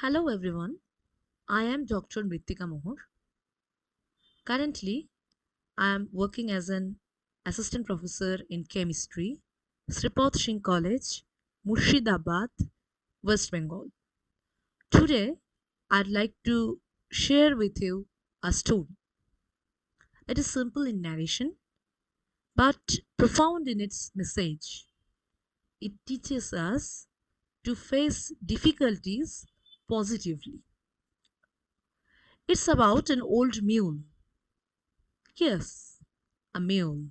Hello everyone, I am Dr. Mritika Mohor. Currently, I am working as an assistant professor in chemistry, Sripath Singh College, Murshidabad, West Bengal. Today, I'd like to share with you a story. It is simple in narration but profound in its message. It teaches us to face difficulties positively. It's about an old mule. Yes, a mule,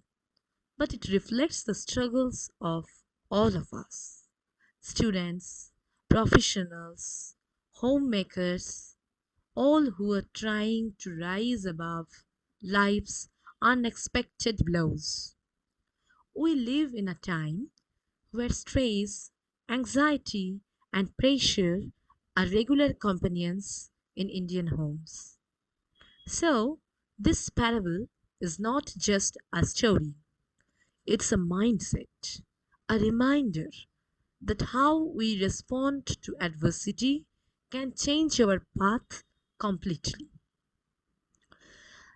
but it reflects the struggles of all of us students, professionals, homemakers, all who are trying to rise above life's unexpected blows. We live in a time where stress, anxiety, and pressure are regular companions in Indian homes. So, this parable is not just a story, it's a mindset, a reminder that how we respond to adversity can change our path completely.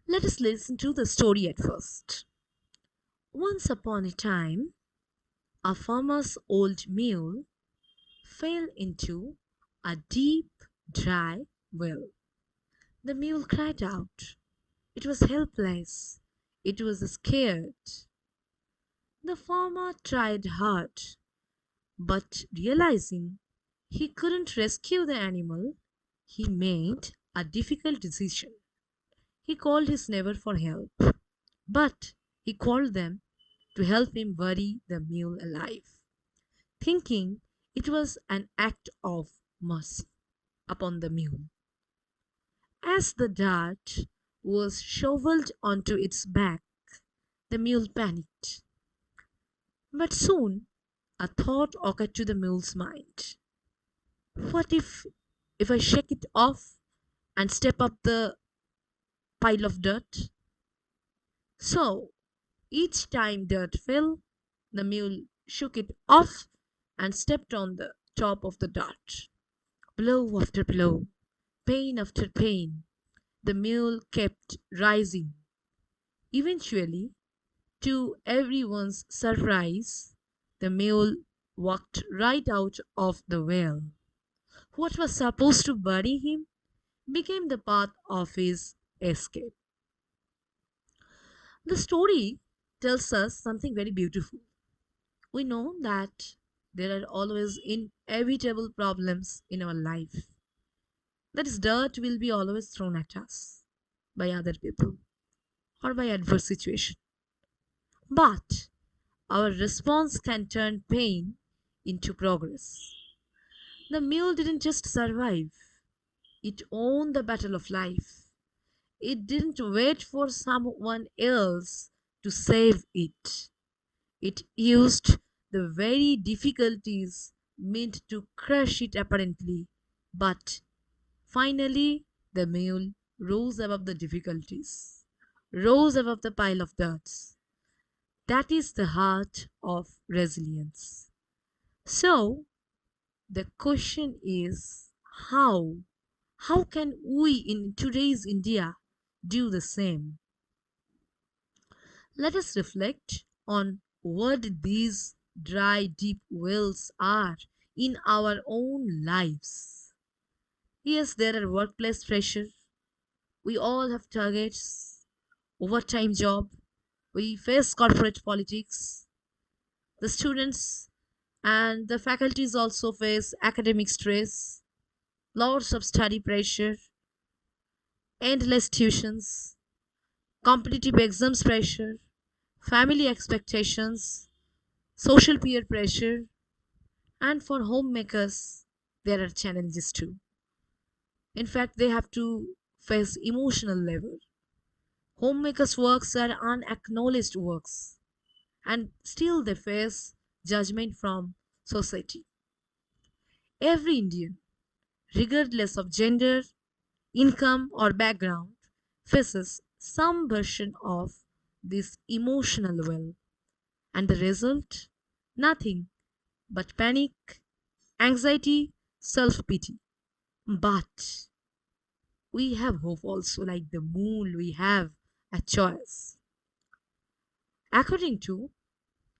Let us listen to the story at first. Once upon a time, a farmer's old mule fell into a deep, dry well. The mule cried out. It was helpless. It was scared. The farmer tried hard, but realizing he couldn't rescue the animal, he made a difficult decision. He called his neighbor for help, but he called them to help him bury the mule alive, thinking it was an act of mercy upon the mule. As the dirt was shoveled onto its back, the mule panicked. But soon a thought occurred to the mule's mind. What if I shake it off and step up the pile of dirt? So each time dirt fell, the mule shook it off and stepped on the top of the dirt. Blow after blow, pain after pain, the mule kept rising. Eventually, to everyone's surprise, the mule walked right out of the well. What was supposed to bury him became the path of his escape. The story tells us something very beautiful. We know that there are always inevitable problems in our life. That is, dirt will be always thrown at us by other people or by adverse situation. But our response can turn pain into progress. The mule didn't just survive, it owned the battle of life. It didn't wait for someone else to save it. It used the very difficulties meant to crush it apparently. But finally, the mule rose above the difficulties, rose above the pile of dirt. That is the heart of resilience. So, the question is how? How can we in today's India do the same? Let us reflect on what these dry, deep wells are in our own lives. Yes, there are workplace pressure. We all have targets, overtime job. We face corporate politics. The students and the faculties also face academic stress, lots of study pressure, endless tuitions, competitive exams pressure, family expectations, social peer pressure, and for homemakers, there are challenges too. In fact, they have to face emotional labor. Homemakers' works are unacknowledged works, and still they face judgment from society. Every Indian, regardless of gender, income, or background, faces some version of this emotional well. And the result? Nothing but panic, anxiety, self pity. But we have hope also, like the moon, we have a choice. According to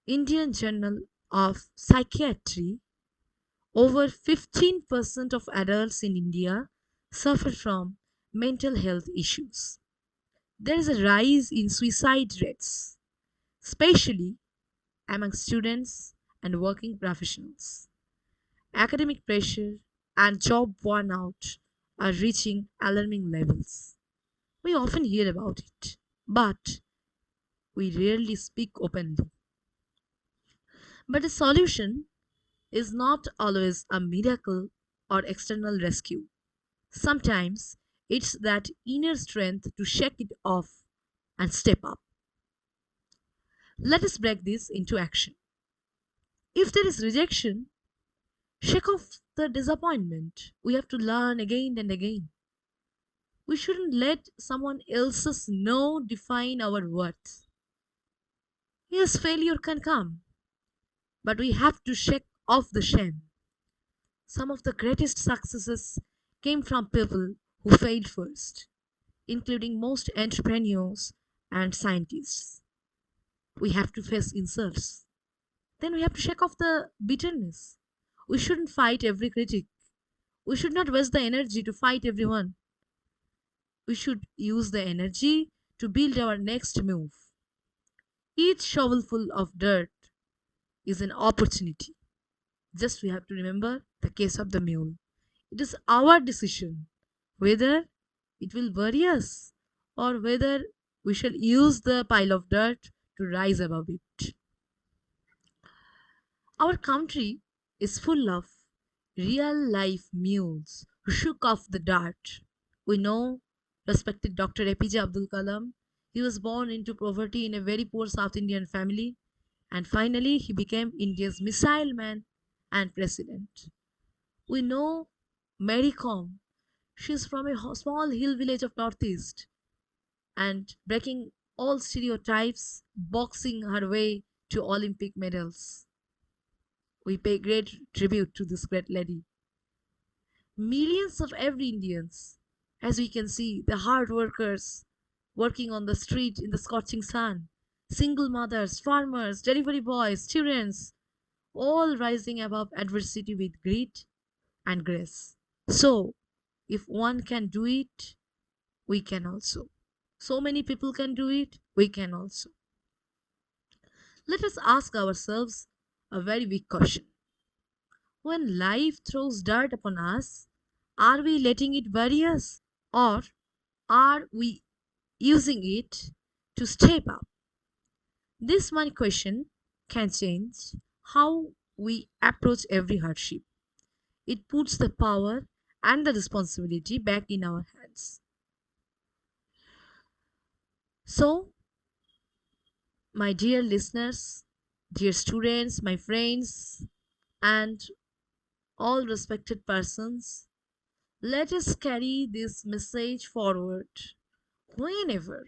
Indian Journal of Psychiatry, over 15% of adults in India suffer from mental health issues. There is a rise in suicide rates, especially among students and working professionals. Academic pressure and job burnout are reaching alarming levels. We often hear about it, but we rarely speak openly. But the solution is not always a miracle or external rescue. Sometimes it's that inner strength to shake it off and step up. Let us break this into action. If there is rejection, shake off the disappointment. We have to learn again and again. We shouldn't let someone else's no define our worth. Yes, failure can come, but we have to shake off the shame. Some of the greatest successes came from people who failed first, including most entrepreneurs and scientists. We have to face insults. Then we have to shake off the bitterness. We shouldn't fight every critic. We should not waste the energy to fight everyone. We should use the energy to build our next move. Each shovelful of dirt is an opportunity. Just we have to remember the case of the mule. It is our decision whether it will bury us or whether we shall use the pile of dirt to rise above it. Our country is full of real life mules who shook off the dirt. We know respected Dr. APJ Abdul Kalam. He was born into poverty in a very poor South Indian family, and finally he became India's missile man and president. We know Mary Kom. She's from a small hill village of Northeast and breaking all stereotypes, boxing her way to Olympic medals. We pay great tribute to this great lady. Millions of every Indians, as we can see, the hard workers working on the street in the scorching sun, single mothers, farmers, delivery boys, students, all rising above adversity with grit and grace. So, if one can do it, we can also. So many people can do it, we can also. Let us ask ourselves a very big question. When life throws dirt upon us, are we letting it bury us? Or are we using it to step up? This one question can change how we approach every hardship. It puts the power and the responsibility back in our hands. So, my dear listeners, dear students, my friends, and all respected persons, let us carry this message forward whenever,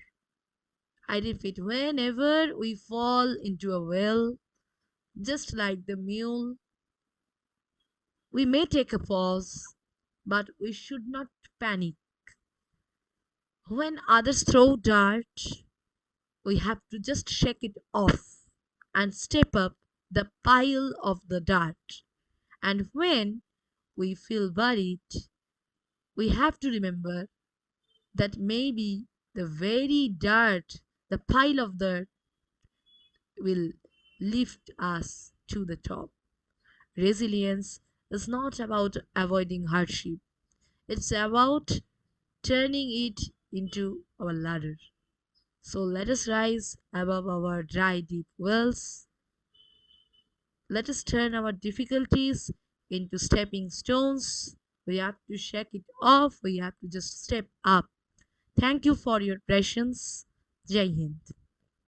I repeat, whenever we fall into a well, just like the mule, we may take a pause, but we should not panic. When others throw dirt, we have to just shake it off and step up the pile of the dirt. And when we feel buried, we have to remember that maybe the very dirt, the pile of dirt, will lift us to the top. Resilience is not about avoiding hardship, it's about turning it into our ladder. So let us rise above our dry, deep wells. Let us turn our difficulties into stepping stones. We have to shake it off. We have to just step up. Thank you for your patience. Jai Hind.